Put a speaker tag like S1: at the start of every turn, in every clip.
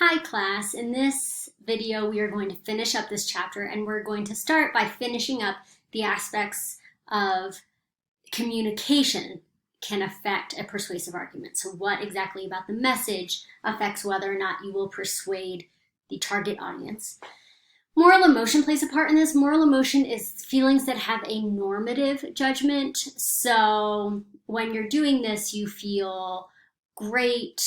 S1: Hi class, in this video we are going to finish up this chapter and we're going to start by finishing up the aspects of communication can affect a persuasive argument. So what exactly about the message affects whether or not you will persuade the target audience. Moral emotion plays a part in this. Moral emotion is feelings that have a normative judgment. So when you're doing this, you feel great,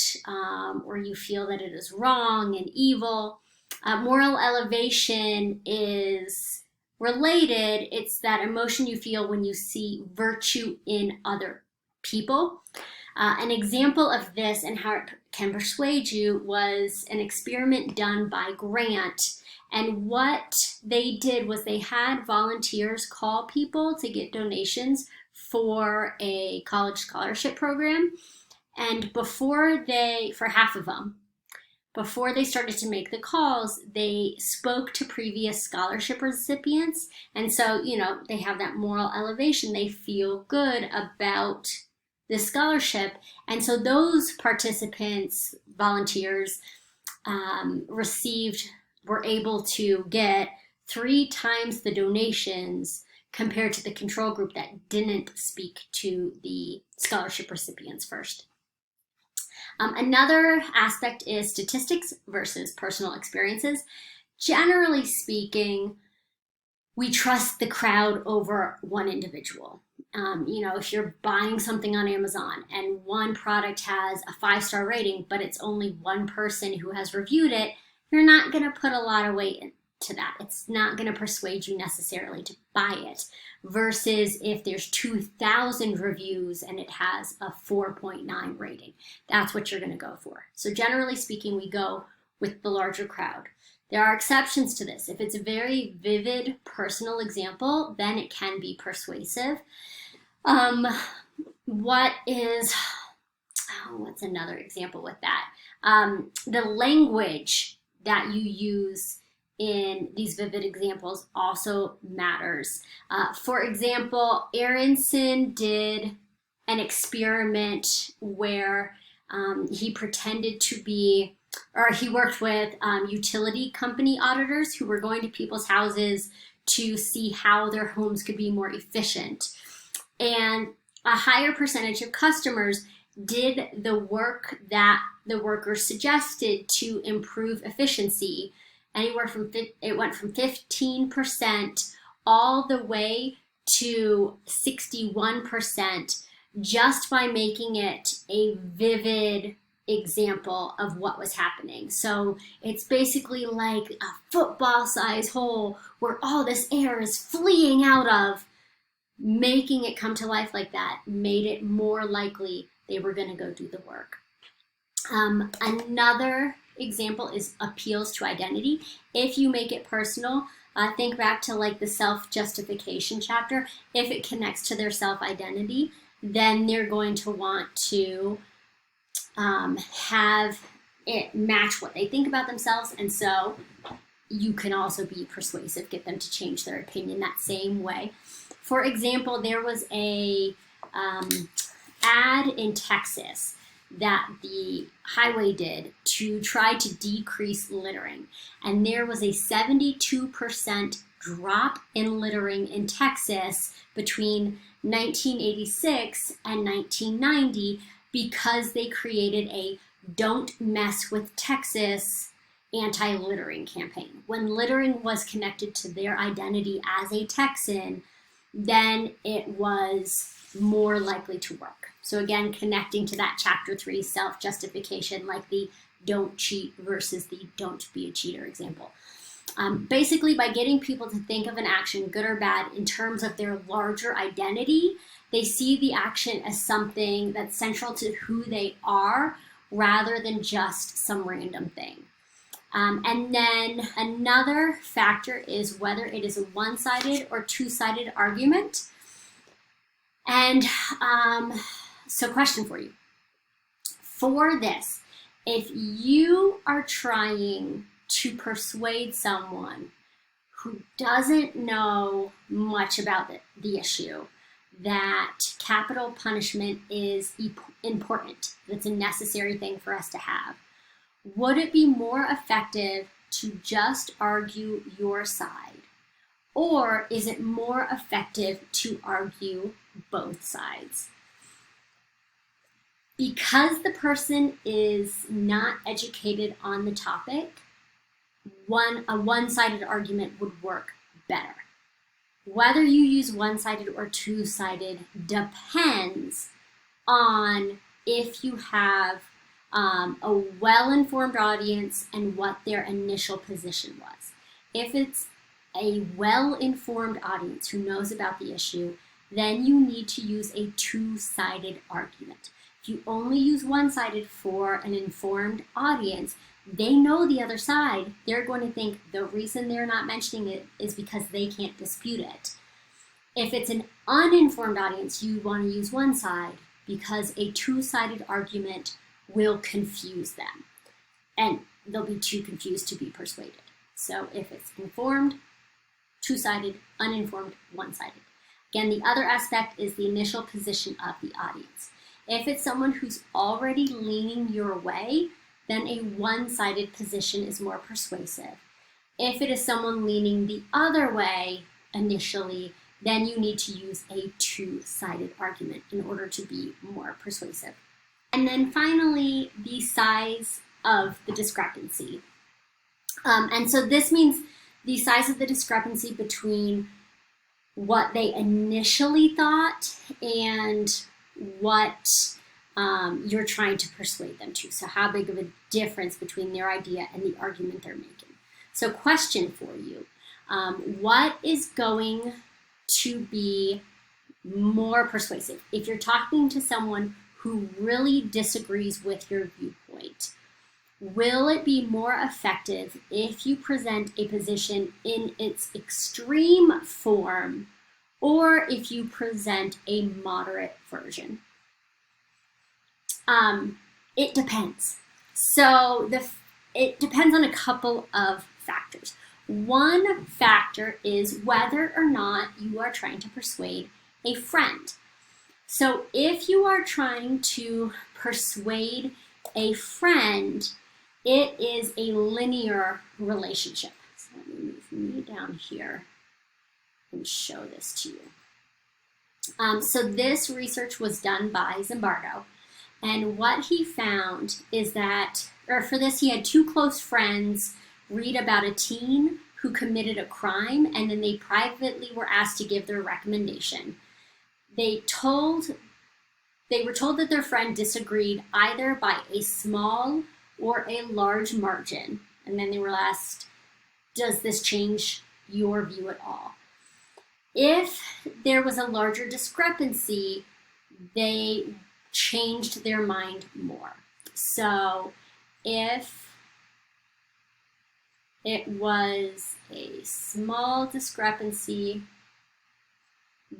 S1: or you feel that it is wrong and evil. Moral elevation is related. It's that emotion you feel when you see virtue in other people. An example of this and how it can persuade you was an experiment done by Grant. And what they did was they had volunteers call people to get donations for a college scholarship program. And for half of them, before they started to make the calls, they spoke to previous scholarship recipients. And so, they have that moral elevation. They feel good about the scholarship. And so those participants, volunteers, were able to get 3 times the donations compared to the control group that didn't speak to the scholarship recipients first. Another aspect is statistics versus personal experiences. Generally speaking, we trust the crowd over one individual. If you're buying something on Amazon and one product has a 5-star rating, but it's only one person who has reviewed it, you're not going to put a lot of weight into that. It's not going to persuade you necessarily to buy it. Versus if there's 2,000 reviews and it has a 4.9 rating. That's what you're going to go for. So generally speaking, we go with the larger crowd. There are exceptions to this. If it's a very vivid personal example, then it can be persuasive. What's another example with that? The language that you use in these vivid examples also matters. For example, Aronson did an experiment where he pretended to be, or he worked with utility company auditors who were going to people's houses to see how their homes could be more efficient. And a higher percentage of customers did the work that the workers suggested to improve efficiency. Anywhere from it went from 15% all the way to 61% just by making it a vivid example of what was happening. So it's basically like a football-sized hole where all this air is fleeing out of. Making it come to life like that made it more likely they were going to go do the work. Another example is appeals to identity. If you make it personal, think back to like the self-justification chapter. If it connects to their self-identity, then they're going to want to have it match what they think about themselves. And so you can also be persuasive, get them to change their opinion that same way. For example, there was a ad in Texas that the highway did to try to decrease littering. And there was a 72% drop in littering in Texas between 1986 and 1990 because they created a Don't Mess with Texas anti-littering campaign. When littering was connected to their identity as a Texan, then it was more likely to work. So again, connecting to that chapter 3 self-justification, like the don't cheat versus the don't be a cheater example. Basically, by getting people to think of an action, good or bad, in terms of their larger identity, they see the action as something that's central to who they are rather than just some random thing. And then another factor is whether it is a one-sided or two-sided argument. And so question for you. For this, if you are trying to persuade someone who doesn't know much about the issue, that capital punishment is important, that's a necessary thing for us to have, Would it be more effective to just argue your side? Or is it more effective to argue both sides? Because the person is not educated on the topic, a one-sided argument would work better. Whether you use one-sided or two-sided depends on if you have a well-informed audience and what their initial position was. If it's a well-informed audience who knows about the issue, then you need to use a two-sided argument. If you only use one-sided for an informed audience, they know the other side. They're going to think the reason they're not mentioning it is because they can't dispute it. If it's an uninformed audience, you want to use one side because a two-sided argument will confuse them. And they'll be too confused to be persuaded. So if it's informed, two-sided, uninformed, one-sided. Again, the other aspect is the initial position of the audience. If it's someone who's already leaning your way, then a one-sided position is more persuasive. If it is someone leaning the other way initially, then you need to use a two-sided argument in order to be more persuasive. And then finally, the size of the discrepancy. And so this means the size of the discrepancy between what they initially thought and what you're trying to persuade them to. So how big of a difference between their idea and the argument they're making. So question for you, what is going to be more persuasive? If you're talking to someone who really disagrees with your viewpoint, will it be more effective if you present a position in its extreme form or if you present a moderate version? It depends. So it depends on a couple of factors. One factor is whether or not you are trying to persuade a friend. So if you are trying to persuade a friend, it is a linear relationship. So let me move me down here and show this to you. So this research was done by Zimbardo, and what he found is that, or for this, he had two close friends read about a teen who committed a crime, and then they privately were asked to give their recommendation. They were told that their friend disagreed either by a small or a large margin, and then they were asked, does this change your view at all? If there was a larger discrepancy, they changed their mind more. So if it was a small discrepancy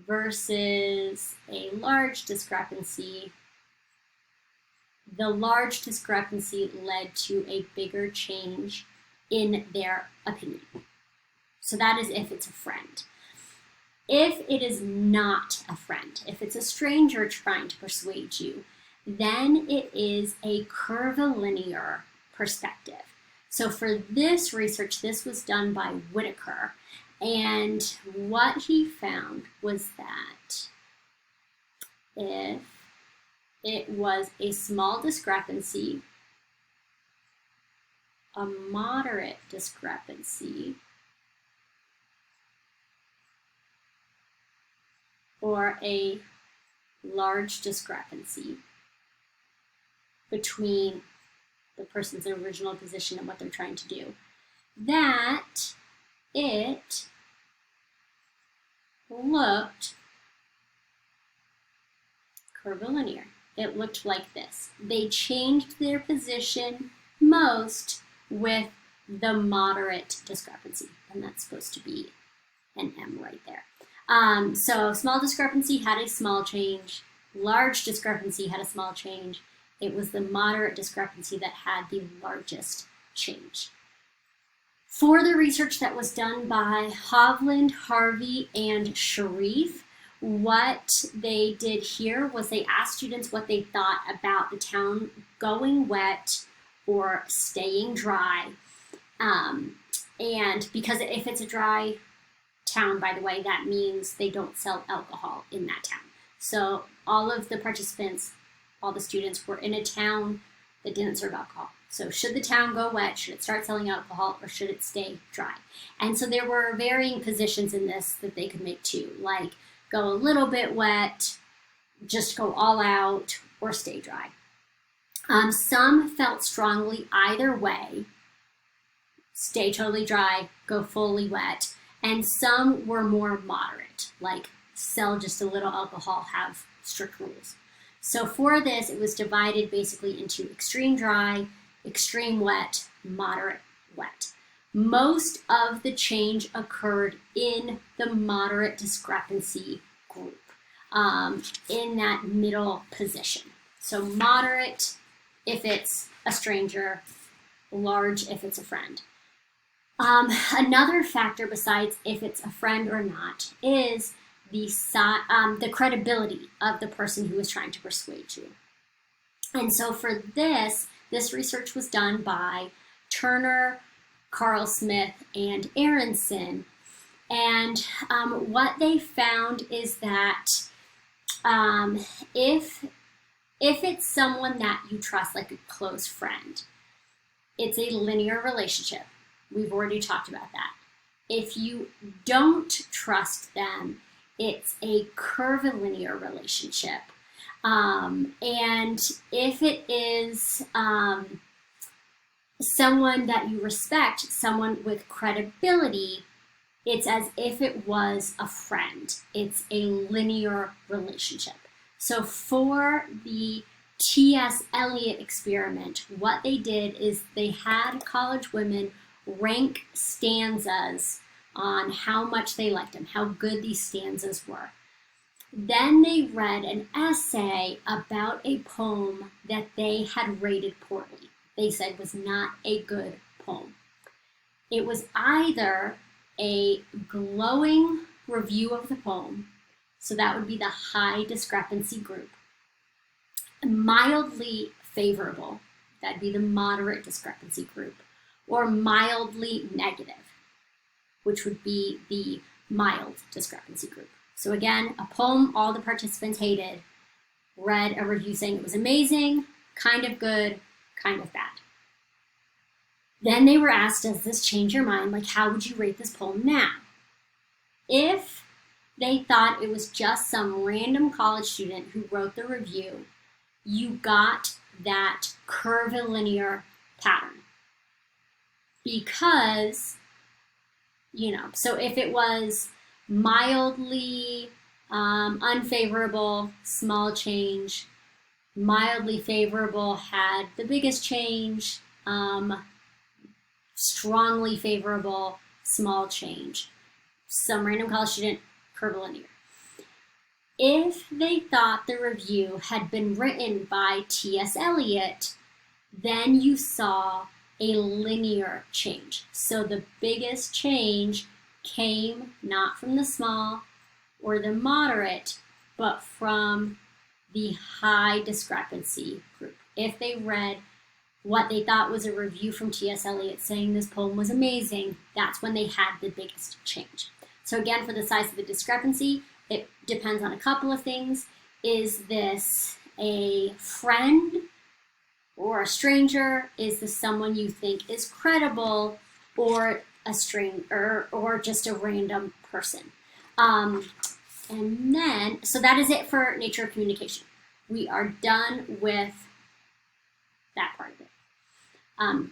S1: versus a large discrepancy, the large discrepancy led to a bigger change in their opinion. So that is if it's a friend. If it is not a friend, if it's a stranger trying to persuade you, then it is a curvilinear perspective. So for this research, this was done by Whitaker, and what he found was that if it was a small discrepancy, a moderate discrepancy, or a large discrepancy between the person's original position and what they're trying to do, that it looked curvilinear. It looked like this. They changed their position most with the moderate discrepancy, and that's supposed to be an M right there. So small discrepancy had a small change, large discrepancy had a small change. It was the moderate discrepancy that had the largest change. For the research that was done by Hovland, Harvey, and Sharif, what they did here was they asked students what they thought about the town going wet or staying dry. And because if it's a dry town, by the way, that means they don't sell alcohol in that town. So all of the participants, all the students were in a town that didn't serve alcohol. So should the town go wet? Should it start selling alcohol, or should it stay dry? And so there were varying positions in this that they could make too, like go a little bit wet, just go all out, or stay dry. Some felt strongly either way, stay totally dry, go fully wet, and some were more moderate, like sell just a little alcohol, have strict rules. So for this, it was divided basically into extreme dry, extreme wet, moderate wet. Most of the change occurred in the moderate discrepancy group, in that middle position. So moderate if it's a stranger, large if it's a friend. Another factor besides if it's a friend or not is the credibility of the person who is trying to persuade you. And so for this research was done by Turner, Carl Smith, and Aronson. And what they found is that if it's someone that you trust, like a close friend, it's a linear relationship. We've already talked about that. If you don't trust them, it's a curvilinear relationship. And if it is someone that you respect, someone with credibility, it's as if it was a friend. It's a linear relationship. So for the T.S. Eliot experiment, what they did is they had college women rank stanzas on how much they liked them, how good these stanzas were. Then they read an essay about a poem that they had rated poorly. They said was not a good poem. It was either a glowing review of the poem, so that would be the high discrepancy group, mildly favorable, that'd be the moderate discrepancy group, or mildly negative, which would be the mild discrepancy group. So again, a poem all the participants hated, read a review saying it was amazing, kind of good, kind of bad. Then they were asked, does this change your mind? Like, how would you rate this poem now? If they thought it was just some random college student who wrote the review, you got that curvilinear pattern. Because, so if it was mildly unfavorable, small change, mildly favorable had the biggest change, strongly favorable, small change. Some random college student, curvilinear. If they thought the review had been written by T.S. Eliot, then you saw a linear change. So the biggest change came not from the small or the moderate, but from the high discrepancy group. If they read what they thought was a review from T.S. Eliot saying this poem was amazing, that's when they had the biggest change. So again, for the size of the discrepancy, it depends on a couple of things. Is this a friend or a stranger? Is this someone you think is credible, or a stranger, or just a random person? And then, so that is it for nature of communication. We are done with that part of it.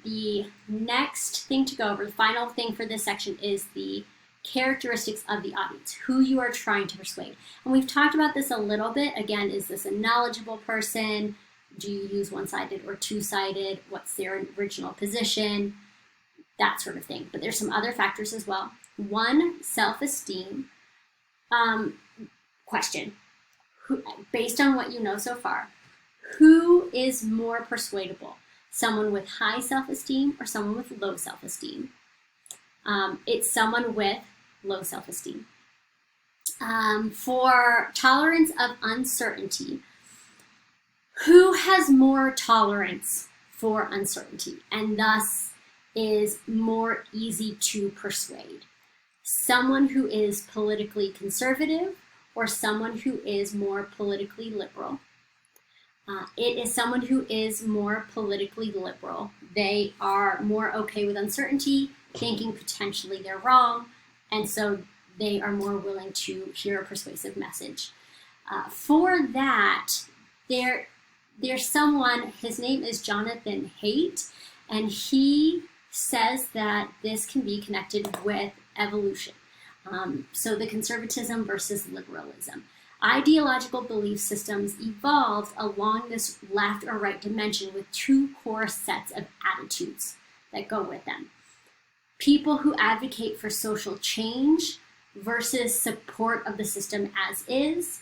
S1: The next thing to go over, the final thing for this section, is the characteristics of the audience, who you are trying to persuade. And we've talked about this a little bit. Again, is this a knowledgeable person? Do you use one-sided or two-sided? What's their original position? That sort of thing. But there's some other factors as well. One, self-esteem. Question. Based on what you know so far, who is more persuadable? Someone with high self-esteem or someone with low self-esteem? It's someone with low self-esteem. For tolerance of uncertainty, who has more tolerance for uncertainty, and thus is more easy to persuade. Someone who is politically conservative or someone who is more politically liberal. It is someone who is more politically liberal. They are more okay with uncertainty, thinking potentially they're wrong, and so they are more willing to hear a persuasive message. For that, there's someone, his name is Jonathan Haidt, and he says that this can be connected with evolution. So the conservatism versus liberalism. Ideological belief systems evolved along this left or right dimension with two core sets of attitudes that go with them. People who advocate for social change versus support of the system as is.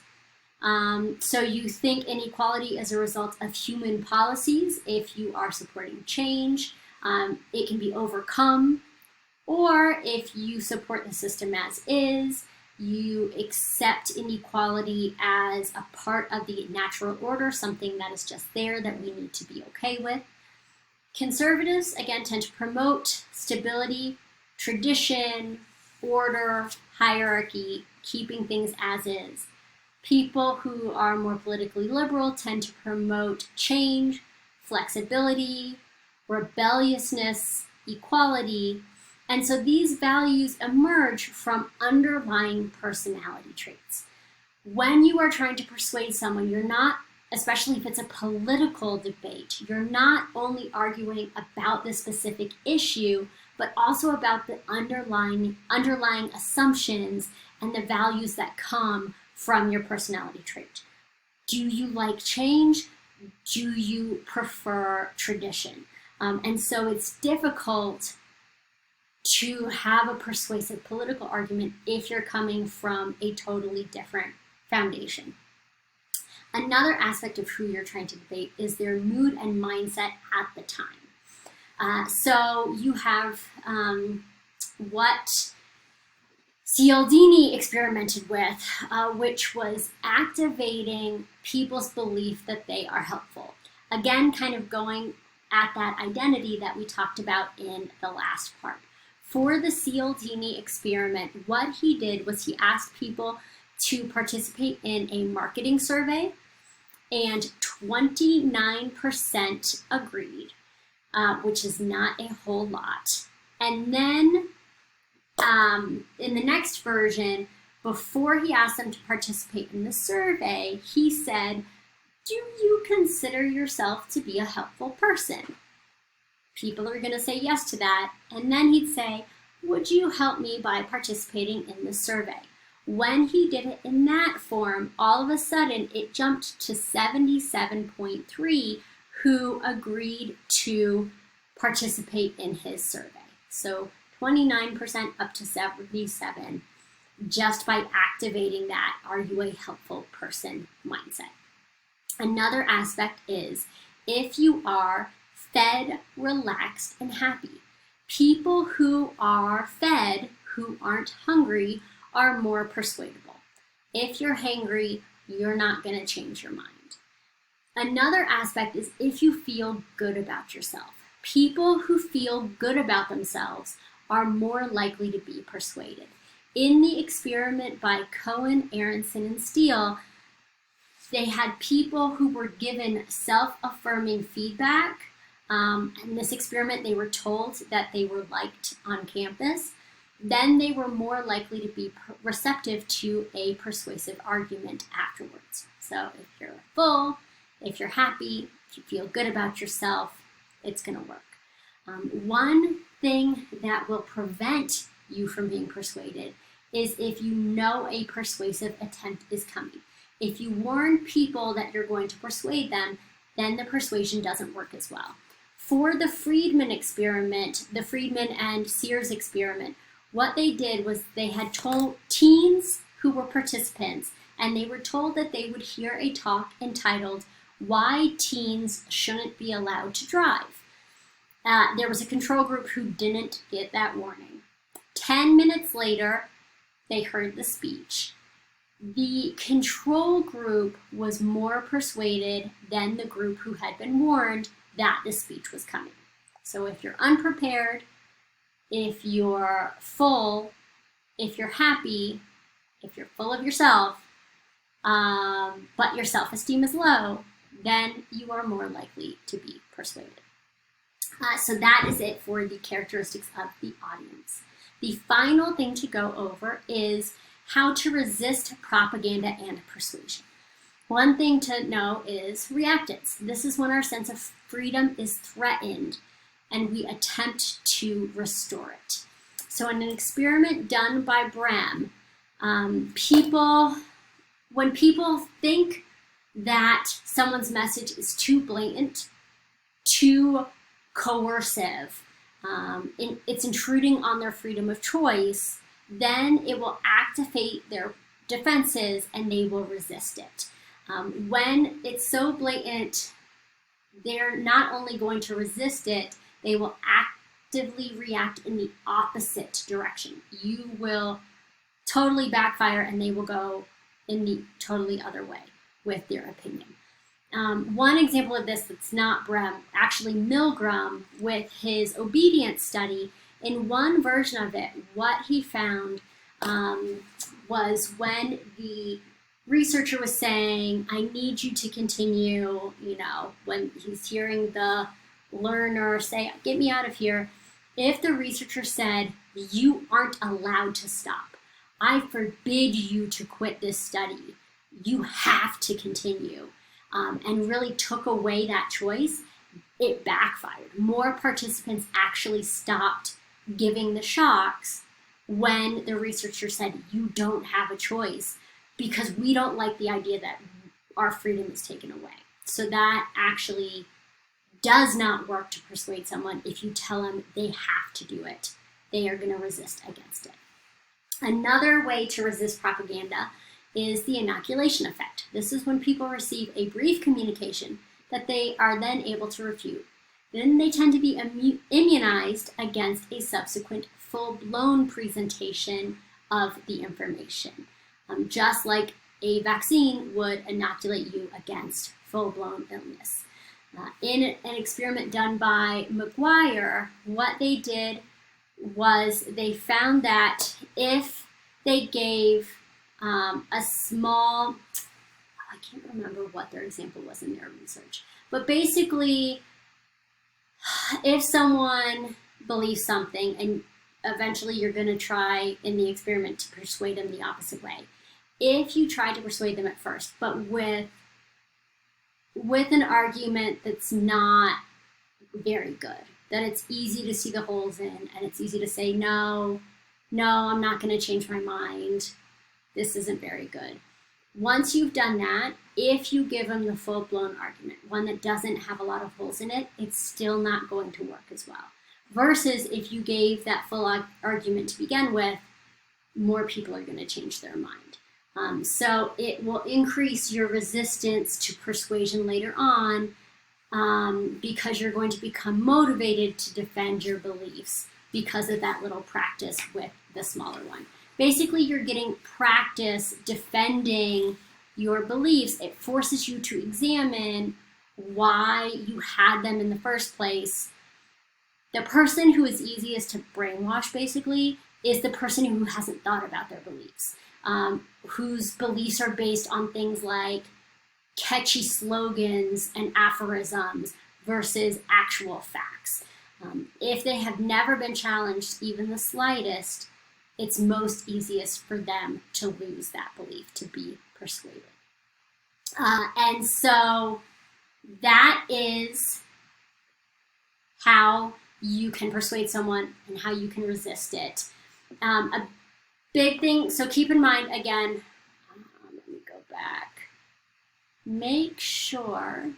S1: So you think inequality is a result of human policies. If you are supporting change, it can be overcome. Or if you support the system as is, you accept inequality as a part of the natural order, something that is just there that we need to be okay with. Conservatives, again, tend to promote stability, tradition, order, hierarchy, keeping things as is. People who are more politically liberal tend to promote change, flexibility, rebelliousness, equality. And so these values emerge from underlying personality traits. When you are trying to persuade someone, you're not, especially if it's a political debate, you're not only arguing about the specific issue, but also about the underlying assumptions and the values that come from your personality trait. Do you like change? Do you prefer tradition? And so it's difficult to have a persuasive political argument if you're coming from a totally different foundation. Another aspect of who you're trying to debate is their mood and mindset at the time. So you have what Cialdini experimented with, which was activating people's belief that they are helpful. Again, kind of going at that identity that we talked about in the last part. For the Cialdini experiment, what he did was he asked people to participate in a marketing survey, and 29% agreed, which is not a whole lot. And then in the next version, before he asked them to participate in the survey, he said, "Do you consider yourself to be a helpful person?" People are going to say yes to that. And then he'd say, "Would you help me by participating in the survey?" When he did it in that form, all of a sudden it jumped to 77.3 who agreed to participate in his survey. So 29% up to 77 just by activating that "are you a helpful person" mindset. Another aspect is if you are fed, relaxed, and happy. People who are fed, who aren't hungry, are more persuadable. If you're hangry, you're not going to change your mind. Another aspect is if you feel good about yourself. People who feel good about themselves are more likely to be persuaded. In the experiment by Cohen, Aronson, and Steele, they had people who were given self-affirming feedback. In this experiment, they were told that they were liked on campus. Then they were more likely to be receptive to a persuasive argument afterwards. So if you're full, if you're happy, if you feel good about yourself, it's going to work. One thing that will prevent you from being persuaded is if you know a persuasive attempt is coming. If you warn people that you're going to persuade them, then the persuasion doesn't work as well. For the Friedman experiment, the Friedman and Sears experiment, what they did was they had told teens who were participants, and they were told that they would hear a talk entitled "Why Teens Shouldn't Be Allowed to Drive." There was a control group who didn't get that warning. 10 minutes later, they heard the speech. The control group was more persuaded than the group who had been warned that the speech was coming. So if you're unprepared, if you're full, if you're happy, if you're full of yourself, but your self-esteem is low, then you are more likely to be persuaded. So that is it for the characteristics of the audience. The final thing to go over is how to resist propaganda and persuasion. One thing to know is reactance. This is when our sense of freedom is threatened and we attempt to restore it. So in an experiment done by Brehm, when people think that someone's message is too blatant, too coercive, it's intruding on their freedom of choice, then it will activate their defenses and they will resist it. When it's so blatant, they're not only going to resist it, they will actively react in the opposite direction. You will totally backfire and they will go in the totally other way with their opinion. One example of this that's not Brehm, actually Milgram with his obedience study, in one version of it, what he found was when the researcher was saying, I need you to continue, when he's hearing the learner say, get me out of here, if the researcher said, you aren't allowed to stop, I forbid you to quit this study, you have to continue, and really took away that choice, it backfired. More participants actually stopped giving the shocks when the researcher said, you don't have a choice, because we don't like the idea that our freedom is taken away. So that actually does not work to persuade someone. If you tell them they have to do it, they are going to resist against it. Another way to resist propaganda is the inoculation effect. This is when people receive a brief communication that they are then able to refute. Then they tend to be immunized against a subsequent full-blown presentation of the information, just like a vaccine would inoculate you against full-blown illness. In an experiment done by McGuire, what they did was they found that if they gave a small, I can't remember what their example was in their research, but basically, if someone believes something and eventually you're going to try in the experiment to persuade them the opposite way, if you try to persuade them at first, but with an argument that's not very good, that it's easy to see the holes in and it's easy to say, no, I'm not going to change my mind, this isn't very good. Once you've done that, if you give them the full-blown argument, one that doesn't have a lot of holes in it, it's still not going to work as well. Versus if you gave that full argument to begin with, more people are going to change their mind. So it will increase your resistance to persuasion later on because you're going to become motivated to defend your beliefs because of that little practice with the smaller one. Basically, you're getting practice defending your beliefs. It forces you to examine why you had them in the first place. The person who is easiest to brainwash, basically, is the person who hasn't thought about their beliefs, whose beliefs are based on things like catchy slogans and aphorisms versus actual facts. If they have never been challenged even the slightest, it's most easiest for them to lose that belief, to be persuaded. And so that is how you can persuade someone and how you can resist it. A big thing, so keep in mind, again, let me go back. Make sure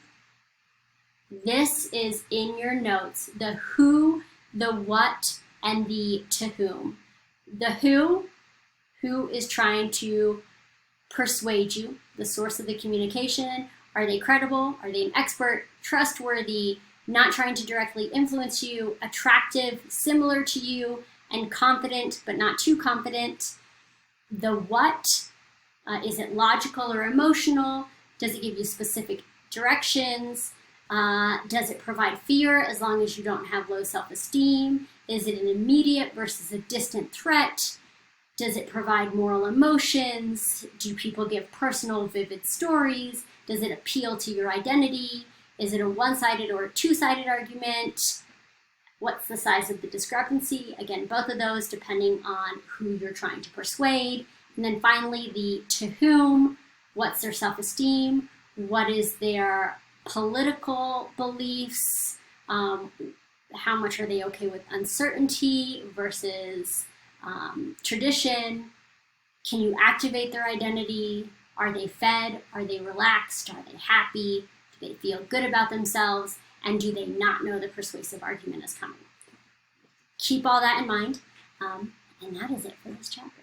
S1: this is in your notes, the who, the what, and the to whom. The who is trying to persuade you, the source of the communication. Are they credible? Are they an expert, trustworthy, not trying to directly influence you, attractive, similar to you, and confident, but not too confident? The what, is it logical or emotional? Does it give you specific directions? Does it provide fear as long as you don't have low self-esteem? Is it an immediate versus a distant threat? Does it provide moral emotions? Do people give personal, vivid stories? Does it appeal to your identity? Is it a one-sided or a two-sided argument? What's the size of the discrepancy? Again, both of those depending on who you're trying to persuade. And then finally, the to whom. What's their self-esteem? What is their political beliefs? How much are they okay with uncertainty versus tradition? Can you activate their identity? Are they fed? Are they relaxed? Are they happy? Do they feel good about themselves? And do they not know the persuasive argument is coming? Keep all that in mind. And that is it for this chapter.